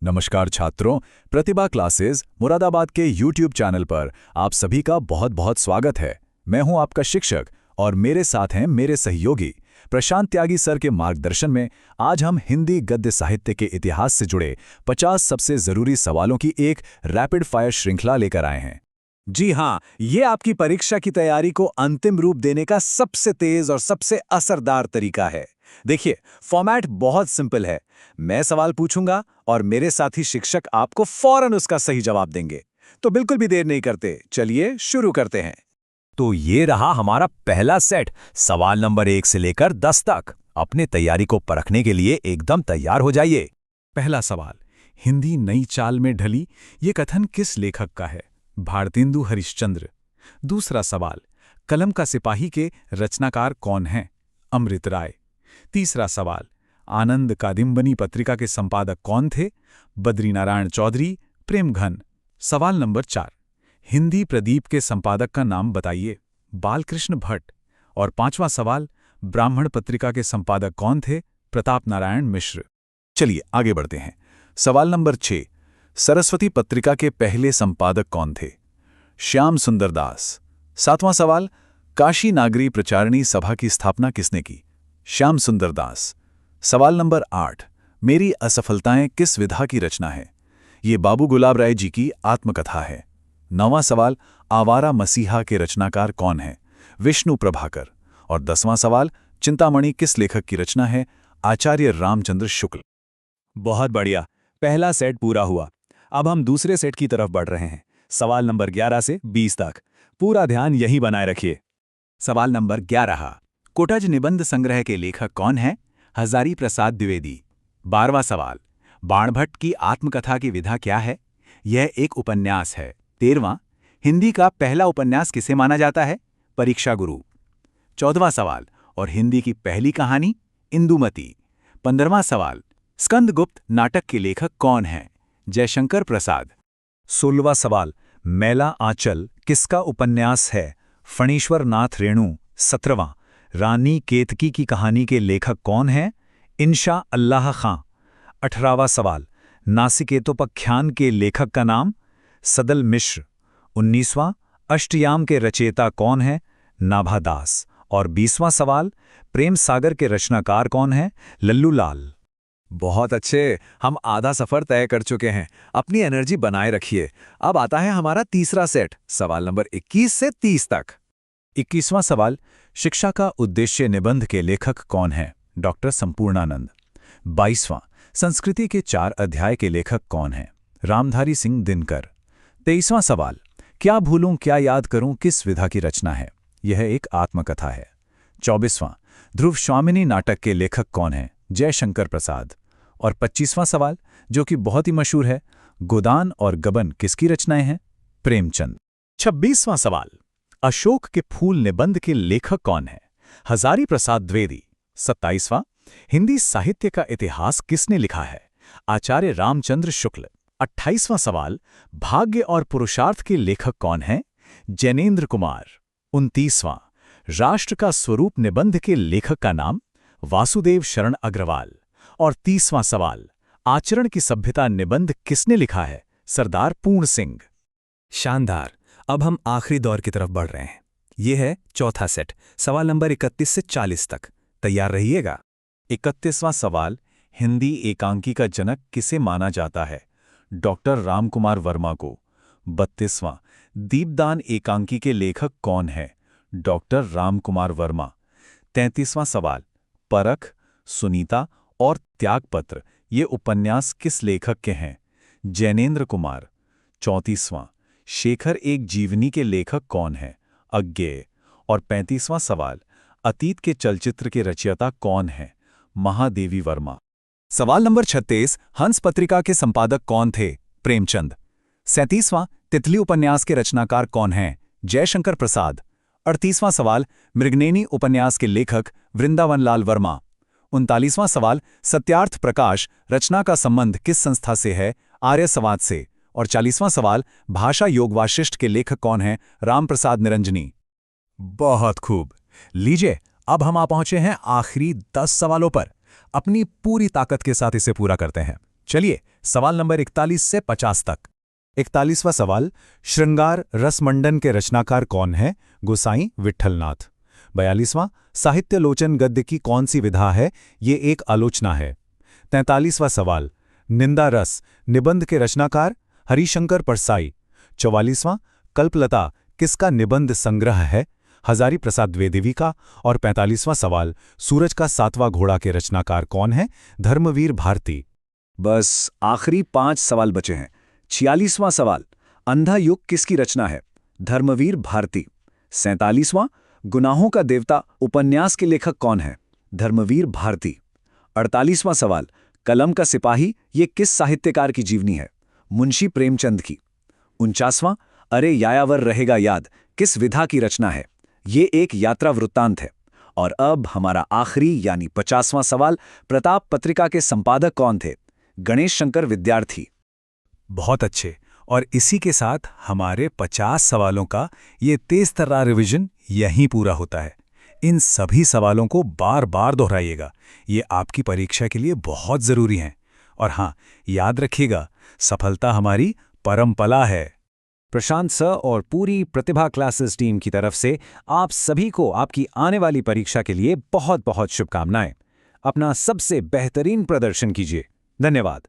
नमस्कार छात्रों, प्रतिभा क्लासेस मुरादाबाद के YouTube चैनल पर आप सभी का बहुत बहुत स्वागत है। मैं हूं आपका शिक्षक और मेरे साथ हैं मेरे सहयोगी प्रशांत त्यागी सर के मार्गदर्शन में आज हम हिंदी गद्य साहित्य के इतिहास से जुड़े 50 सबसे जरूरी सवालों की एक रैपिड फायर श्रृंखला लेकर आए हैं। जी हाँ, ये आपकी परीक्षा की तैयारी को अंतिम रूप देने का सबसे तेज और सबसे असरदार तरीका है। देखिए, फॉर्मेट बहुत सिंपल है। मैं सवाल पूछूंगा और मेरे साथी शिक्षक आपको फौरन उसका सही जवाब देंगे। तो बिल्कुल भी देर नहीं करते, चलिए शुरू करते हैं। तो ये रहा हमारा पहला सेट, सवाल नंबर 1 से लेकर 10 तक। अपने तैयारी को परखने के लिए एकदम तैयार हो जाइए। पहला सवाल, हिंदी नई चाल में ढली, ये कथन किस लेखक का है? भारतेंदु हरिश्चंद्र। दूसरा सवाल, कलम का सिपाही के रचनाकार कौन हैं? अमृत राय। तीसरा सवाल, आनंद कादिम्बनी पत्रिका के संपादक कौन थे? बद्रीनारायण चौधरी, प्रेमघन। सवाल नंबर 4, हिंदी प्रदीप के संपादक का नाम बताइए। बालकृष्ण भट्ट। और पांचवा सवाल, ब्राह्मण पत्रिका के संपादक कौन थे? प्रताप नारायण मिश्र। चलिए आगे बढ़ते हैं। सवाल नंबर 6, सरस्वती पत्रिका के पहले संपादक कौन थे? श्याम सुंदर दास। सातवां सवाल, काशी नागरी प्रचारणी सभा की स्थापना किसने की? श्याम सुंदर दास। सवाल नंबर 8, मेरी असफलताएं किस विधा की रचना है? ये बाबू गुलाब राय जी की आत्मकथा है। नौवां सवाल, आवारा मसीहा के रचनाकार कौन है? विष्णु प्रभाकर। और 10वां सवाल, चिंतामणि किस लेखक की रचना है? आचार्य रामचंद्र शुक्ल। बहुत बढ़िया, पहला सेट पूरा हुआ। अब हम दूसरे सेट की तरफ बढ़ रहे हैं। सवाल नंबर 11 से 20 तक पूरा ध्यान यही बनाए रखिए। सवाल नंबर 11, कोटज निबंध संग्रह के लेखक कौन हैं? हजारी प्रसाद द्विवेदी। 12वां सवाल, बाणभट्ट की आत्मकथा की विधा क्या है? यह एक उपन्यास है। 13वां, हिंदी का पहला उपन्यास किसे माना जाता है? परीक्षा गुरु। 14वां सवाल, और हिंदी की पहली कहानी? इंदुमती। 15वां सवाल, स्कंदगुप्त नाटक के लेखक कौन हैं? जयशंकर प्रसाद। 16वां सवाल, मैला आंचल किसका उपन्यास है? फणीश्वर नाथ रेणु। 17वां, रानी केतकी की कहानी के लेखक कौन हैं? इंशा अल्लाह खां। 18वां सवाल, नासिकेतोपाख्यान के लेखक का नाम? सदल मिश्र। 19वां, अष्टयाम के रचयिता कौन है? नाभा दास। और 20वां सवाल, प्रेम सागर के रचनाकार कौन है? लल्लू लाल। बहुत अच्छे, हम आधा सफर तय कर चुके हैं। अपनी एनर्जी बनाए रखिए। अब आता है हमारा तीसरा सेट, सवाल नंबर 21 से 30 तक। 21वां सवाल, शिक्षा का उद्देश्य निबंध के लेखक कौन हैं? डॉक्टर संपूर्णानंद। 22वां, संस्कृति के 4 अध्याय के लेखक कौन हैं? रामधारी सिंह दिनकर। 23वां सवाल, क्या भूलूं क्या याद करूं किस विधा की रचना है? यह एक आत्मकथा है। 24वां, ध्रुव स्वामिनी नाटक के लेखक कौन हैं? जयशंकर प्रसाद। और 25वां सवाल, जो कि बहुत ही मशहूर है, गोदान और गबन किसकी रचनाएं हैं? प्रेमचंद। 26वां सवाल, अशोक के फूल निबंध के लेखक कौन है? हजारी प्रसाद द्विवेदी। 27वां, हिंदी साहित्य का इतिहास किसने लिखा है? आचार्य रामचंद्र शुक्ल। 28वां सवाल, भाग्य और पुरुषार्थ के लेखक कौन हैं? जैनेन्द्र कुमार। 29वां, राष्ट्र का स्वरूप निबंध के लेखक का नाम? वासुदेव शरण अग्रवाल। और 30वां सवाल, आचरण की सभ्यता निबंध किसने लिखा है? सरदार पूर्ण सिंह। शानदार। अब हम आखिरी दौर की तरफ बढ़ रहे हैं। यह है चौथा सेट, सवाल नंबर 31 से 40 तक। तैयार रहिएगा। 31वां सवाल, हिंदी एकांकी का जनक किसे माना जाता है? डॉक्टर रामकुमार वर्मा को। 32वां, दीपदान एकांकी के लेखक कौन है? डॉक्टर रामकुमार वर्मा। 33वां सवाल, परख, सुनीता और त्यागपत्र ये उपन्यास किस लेखक के हैं? जैनेन्द्र कुमार। 34वां, शेखर एक जीवनी के लेखक कौन है? अज्ञेय। और 35वां सवाल, अतीत के चलचित्र के रचयिता कौन है? महादेवी वर्मा। सवाल नंबर 36, हंस पत्रिका के संपादक कौन थे? प्रेमचंद। 37वां, तितली उपन्यास के रचनाकार कौन हैं? जयशंकर प्रसाद। 38वां सवाल, मृगनेनी उपन्यास के लेखक वृंदावन लाल वर्मा। 39वां सवाल, सत्यार्थ प्रकाश रचना का संबंध किस संस्था से है? आर्य समाज से। और 40वां सवाल, भाषा योग वाशिष्ठ के लेखक कौन हैं? रामप्रसाद निरंजनी। बहुत खूब। लीजिए, अब हम आ पहुंचे हैं आखिरी 10 सवालों पर। अपनी पूरी ताकत के साथ इसे पूरा करते हैं। चलिए सवाल नंबर 41 से 50 तक। 41वां सवाल, श्रृंगार रसमंडन के रचनाकार कौन है? गोसाई विट्ठलनाथ। 42वां, साहित्यलोचन गद्य की कौन सी विधा है? ये एक आलोचना है। 43वां सवाल, निंदा रस निबंध के रचनाकार? हरिशंकर परसाई। 44वां, कल्पलता किसका निबंध संग्रह है? हजारी प्रसाद द्विवेदी का। और 45वां सवाल, सूरज का 7वां घोड़ा के रचनाकार कौन है? धर्मवीर भारती। बस आखिरी 5 सवाल बचे हैं। 46वां सवाल, अंधा युग किसकी रचना है? धर्मवीर भारती। 47वां, गुनाहों का देवता उपन्यास के लेखक कौन है? धर्मवीर भारती। 48वां सवाल, कलम का सिपाही ये किस साहित्यकार की जीवनी है? मुंशी प्रेमचंद की। 49वां, अरे यायावर रहेगा याद किस विधा की रचना है? ये एक यात्रा वृत्तांत है। और अब हमारा आखिरी यानी 50वां सवाल, प्रताप पत्रिका के संपादक कौन थे? गणेश शंकर विद्यार्थी। बहुत अच्छे। और इसी के साथ हमारे 50 सवालों का ये तेज तर्रार रिवीजन यहीं पूरा होता है। इन सभी सवालों को बार बार दोहराइएगा, ये आपकी परीक्षा के लिए बहुत ज़रूरी हैं। और हाँ, याद रखिएगा, सफलता हमारी परंपरा है। प्रशांत सर और पूरी प्रतिभा क्लासेस टीम की तरफ से आप सभी को आपकी आने वाली परीक्षा के लिए बहुत बहुत शुभकामनाएं। अपना सबसे बेहतरीन प्रदर्शन कीजिए। धन्यवाद।